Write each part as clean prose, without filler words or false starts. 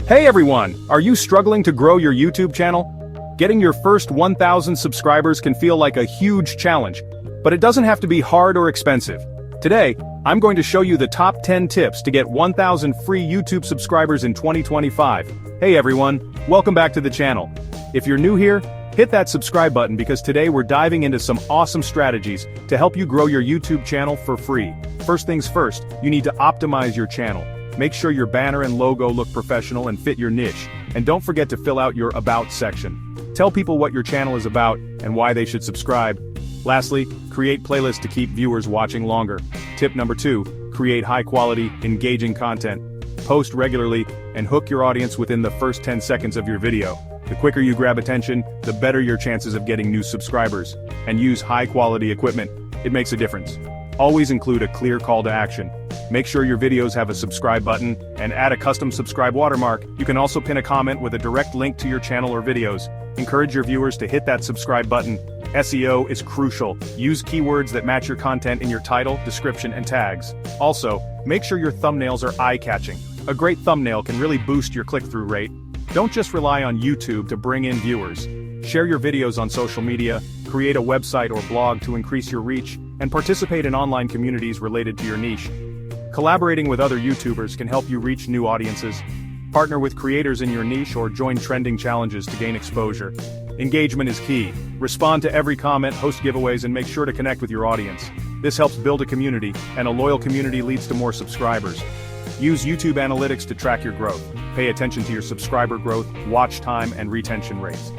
Hey everyone, are you struggling to grow your YouTube channel? Getting your first 1,000 subscribers can feel like a huge challenge, but it doesn't have to be hard or expensive. Today, I'm going to show you the top 10 tips to get 1,000 free YouTube subscribers in 2025. Hey everyone, welcome back to the channel. If you're new here, hit that subscribe button because today we're diving into some awesome strategies to help you grow your YouTube channel for free. First things first, you need to optimize your channel. Make sure your banner and logo look professional and fit your niche, and don't forget to fill out your About section. Tell people what your channel is about and why they should subscribe. Lastly, create playlists to keep viewers watching longer. Tip number 2, create high-quality, engaging content. Post regularly and hook your audience within the first 10 seconds of your video. The quicker you grab attention, the better your chances of getting new subscribers. And use high-quality equipment. It makes a difference. Always include a clear call to action. Make sure your videos have a subscribe button, and add a custom subscribe watermark. You can also pin a comment with a direct link to your channel or videos. Encourage your viewers to hit that subscribe button. SEO is crucial. Use keywords that match your content in your title, description, and tags. Also, make sure your thumbnails are eye-catching. A great thumbnail can really boost your click-through rate. Don't just rely on YouTube to bring in viewers. Share your videos on social media, create a website or blog to increase your reach, and participate in online communities related to your niche. Collaborating with other YouTubers can help you reach new audiences. Partner with creators in your niche or join trending challenges to gain exposure. Engagement is key. Respond to every comment, host giveaways, and make sure to connect with your audience. This helps build a community, and a loyal community leads to more subscribers. Use YouTube analytics to track your growth. Pay attention to your subscriber growth, watch time, and retention rates.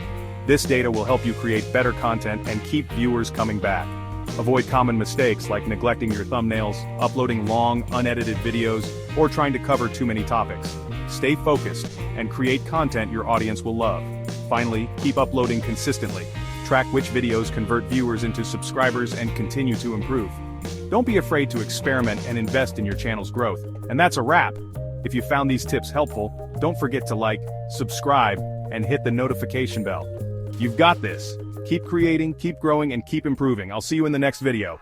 This data will help you create better content and keep viewers coming back. Avoid common mistakes like neglecting your thumbnails, uploading long, unedited videos, or trying to cover too many topics. Stay focused and create content your audience will love. Finally, keep uploading consistently. Track which videos convert viewers into subscribers and continue to improve. Don't be afraid to experiment and invest in your channel's growth. And that's a wrap. If you found these tips helpful, don't forget to like, subscribe, and hit the notification bell. You've got this. Keep creating, keep growing, and keep improving. I'll see you in the next video.